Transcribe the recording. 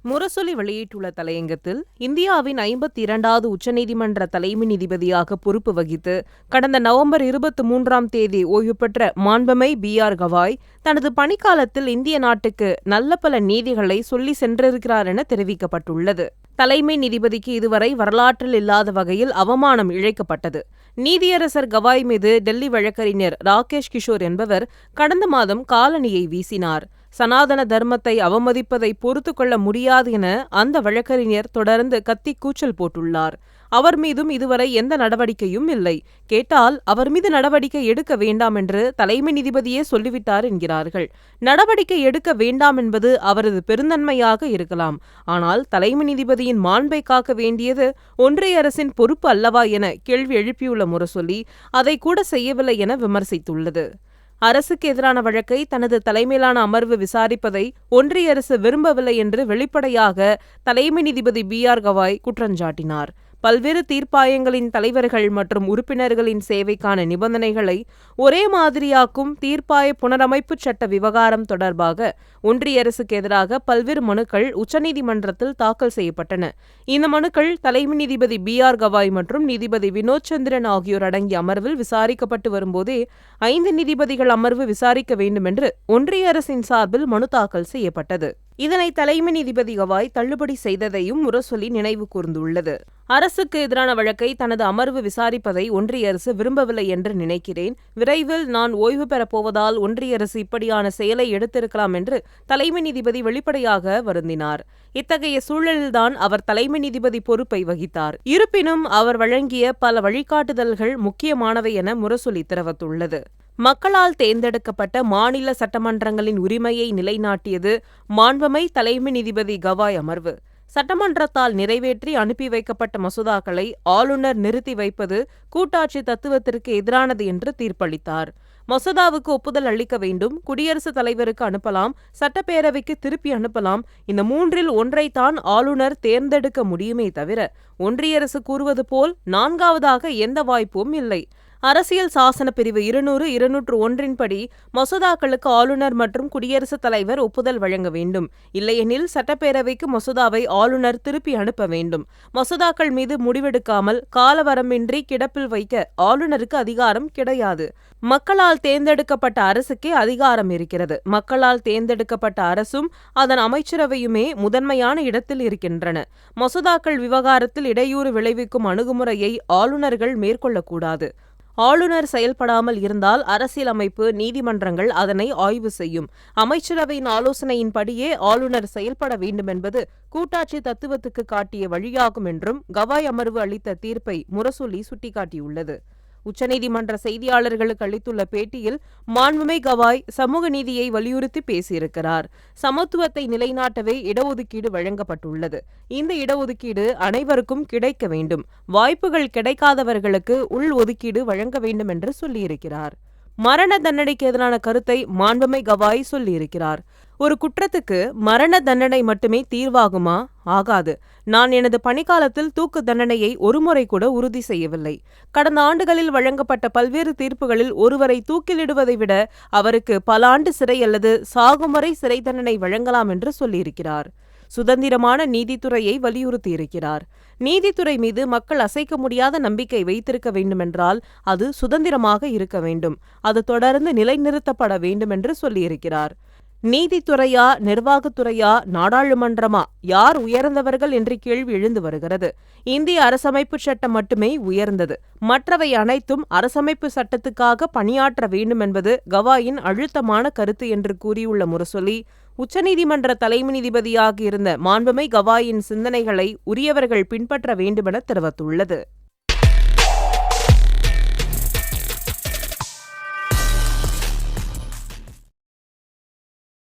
முரசொலி வெளியிட்டுள்ள தலையங்கத்தில், இந்தியாவின் 52வது உச்சநீதிமன்ற தலைமை நீதிபதியாக பொறுப்பு வகித்து கடந்த நவம்பர் 23ஆம் தேதி ஓய்வு பெற்ற மாண்புமை B.R. கவாய் தனது பணிக்காலத்தில் இந்திய நாட்டுக்கு நல்ல பல நீதிகளை சொல்லி சென்றிருக்கிறார் என தெரிவிக்கப்பட்டுள்ளது. தலைமை நீதிபதிக்கு இதுவரை வரலாற்றில் இல்லாத வகையில் அவமானம் இழைக்கப்பட்டது. நீதியரசர் கவாய் மீது டெல்லி வழக்கறிஞர் ராகேஷ் கிஷோர் என்பவர் கடந்த மாதம் காலணியை வீசினார். சனாதன தர்மத்தை அவமதிப்பதை பொறுத்து கொள்ள முடியாது என அந்த வழக்கறிஞர் தொடர்ந்து கத்தி கூச்சல் போட்டுள்ளார். அவர் மீதும் இதுவரை எந்த நடவடிக்கையும் இல்லை. கேட்டால் அவர் மீது நடவடிக்கை எடுக்க வேண்டாம் என்று தலைமை நீதிபதியே சொல்லிவிட்டார் என்கிறார்கள். நடவடிக்கை எடுக்க வேண்டாம் என்பது அவரது பெருந்தன்மையாக இருக்கலாம். ஆனால் தலைமை நீதிபதியின் மாண்பை காக்க வேண்டியது ஒன்றிய அரசின் பொறுப்பு அல்லவா என கேள்வி எழுப்பியுள்ள முரசொலி அதை கூட செய்யவில்லை என விமர்சித்துள்ளது. அரசுக்கு எதிரான வழக்கை தனது தலைமையிலான அமர்வு விசாரிப்பதை ஒன்றிய அரசு விரும்பவில்லை என்று வெளிப்படையாக தலைமை நீதிபதி B.R. கவாய் குற்றஞ்சாட்டினார். பல்வேறு தீர்ப்பாயங்களின் தலைவர்கள் மற்றும் உறுப்பினர்களின் சேவைக்கான நிபந்தனைகளை ஒரே மாதிரியாக்கும் தீர்ப்பாய புனரமைப்பு சட்ட விவகாரம் தொடர்பாக ஒன்றிய அரசுக்கு எதிராக பல்வேறு மனுக்கள் உச்சநீதிமன்றத்தில் தாக்கல் செய்யப்பட்டன. இந்த மனுக்கள் தலைமை நீதிபதி B.R. கவாய் மற்றும் நீதிபதி வினோத் சந்திரன் ஆகியோர் அடங்கிய அமர்வில் விசாரிக்கப்பட்டு வரும்போதே 5 நீதிபதிகள் அமர்வு விசாரிக்க வேண்டும் என்று ஒன்றிய அரசின் சார்பில் மனு தாக்கல் செய்யப்பட்டது. இதனை தலைமை நீதிபதி கவாய் தள்ளுபடி செய்ததையும் முரசொலி நினைவு கூர்ந்துள்ளது. அரசுக்கு எதிரான வழக்கை தனது அமர்வு விசாரிப்பதை ஒன்றிய அரசு விரும்பவில்லை என்று நினைக்கிறேன். விரைவில் நான் ஓய்வு பெறப் போவதால் ஒன்றிய அரசு இப்படியான செயலை எடுத்திருக்கலாம் என்று தலைமை நீதிபதி வெளிப்படையாக வருந்தினார். இத்தகைய சூழலில்தான் அவர் தலைமை நீதிபதி பொறுப்பை வகித்தார். இருப்பினும் அவர் வழங்கிய பல வழிகாட்டுதல்கள் முக்கியமானவை என முரசொலி தெரிவித்துள்ளது. மக்களால் தேர்ந்தெடுக்கப்பட்ட மாநில சட்டமன்றங்களின் உரிமையை நிலைநாட்டியது மாண்புமை தலைமை நீதிபதி கவாய் அமர்வு. சட்டமன்றத்தால் நிறைவேற்றி அனுப்பி வைக்கப்பட்ட மசோதாக்களை ஆளுநர் நிறுத்தி வைப்பது கூட்டாட்சி தத்துவத்திற்கு எதிரானது என்று தீர்ப்பளித்தார். மசோதாவுக்கு ஒப்புதல் அளிக்க வேண்டும், குடியரசுத் தலைவருக்கு அனுப்பலாம், சட்டப்பேரவைக்கு திருப்பி அனுப்பலாம். இந்த மூன்றில் ஒன்றைத்தான் ஆளுநர் தேர்ந்தெடுக்க முடியுமே தவிர ஒன்றிய அரசு கூறுவது போல் 4வதாக எந்த வாய்ப்பும் இல்லை. அரசியல் சாசன பிரிவு 200-201 படி மசோதாக்களுக்கு ஆளுநர் மற்றும் குடியரசுத் தலைவர் ஒப்புதல் வழங்க வேண்டும். இல்லையெனில் சட்டப்பேரவைக்கு மசோதாவை ஆளுநர் திருப்பி அனுப்ப வேண்டும். மசோதாக்கள் மீது முடிவெடுக்காமல் காலவரம்பின்றி கிடப்பில் வைக்க ஆளுநருக்கு அதிகாரம் கிடையாது. மக்களால் தேர்ந்தெடுக்கப்பட்ட அரசுக்கே அதிகாரம் இருக்கிறது. மக்களால் தேர்ந்தெடுக்கப்பட்ட அரசும் அதன் அமைச்சரவையுமே முதன்மையான இடத்தில் இருக்கின்றன. மசோதாக்கள் விவகாரத்தில் இடையூறு விளைவிக்கும் அணுகுமுறையை ஆளுநர்கள் மேற்கொள்ளக்கூடாது. ஆளுநர் செயல்படாமல் இருந்தால் அரசியலமைப்பு நீதிமன்றங்கள் அதனை ஆய்வு செய்யும். அமைச்சரவையின் ஆலோசனையின்படியே ஆளுநர் செயல்பட வேண்டுமென்பது கூட்டாட்சி தத்துவத்துக்கு காட்டிய வழியாகும் என்றும் கவாய் அமர்வு அளித்த தீர்ப்பை முரசொலி சுட்டிக்காட்டியுள்ளது. உச்சநீதிமன்ற செய்தியாளர்களுக்கு அளித்துள்ள பேட்டியில் மாண்புமை கவாய் சமூக நீதியை வலியுறுத்தி பேசியிருக்கிறார். சமத்துவத்தை நிலைநாட்டவே இடஒதுக்கீடு வழங்கப்பட்டுள்ளது. இந்த இடஒதுக்கீடு அனைவருக்கும் கிடைக்க வேண்டும். வாய்ப்புகள் கிடைக்காதவர்களுக்கு உள் ஒதுக்கீடு வழங்க வேண்டும் என்று சொல்லியிருக்கிறார். மரண தண்டனைக்கு எதிரான கருத்தை மாண்புமை கவாய் சொல்லியிருக்கிறார். ஒரு குற்றத்துக்கு மரண தண்டனை மட்டுமே தீர்வாகுமா? ஆகாது. நான் எனது பணிக்காலத்தில் தூக்கு தண்டனையை ஒருமுறை கூட உறுதி செய்யவில்லை. கடந்த ஆண்டுகளில் வழங்கப்பட்ட பல்வேறு தீர்ப்புகளில் ஒருவரை தூக்கிலிடுவதை விட அவருக்கு பல ஆண்டு சிறை அல்லது சாகும் வரை சிறை தண்டனை வழங்கலாம் என்று சொல்லியிருக்கிறார். சுதந்திரமான நீதித்துறையை வலியுறுத்தியிருக்கிறார். நீதித்துறை மீது மக்கள் அசைக்க முடியாத நம்பிக்கை வைத்திருக்க வேண்டுமென்றால் அது சுதந்திரமாக இருக்க வேண்டும். அது தொடர்ந்து நிலைநிறுத்தப்பட வேண்டும் என்று சொல்லியிருக்கிறார். நீதித்துறையா, நிர்வாகத்துறையா, நாடாளுமன்றமா, யார் உயர்ந்தவர்கள் என்ற கேள்வி எழுந்து வருகிறது. இந்திய அரசமைப்பு சட்டம் மட்டுமே உயர்ந்தது. மற்றவை அனைத்தும் அரசமைப்பு சட்டத்துக்காக பணியாற்ற வேண்டும் என்பது கவாயின் அழுத்தமான கருத்து என்று கூறியுள்ள முரசொலி, உச்சநீதிமன்ற தலைமை நீதிபதியாக இருந்த மாண்புமை கவாயின் சிந்தனைகளை உரியவர்கள் பின்பற்ற வேண்டுமென தெரிவித்துள்ளது.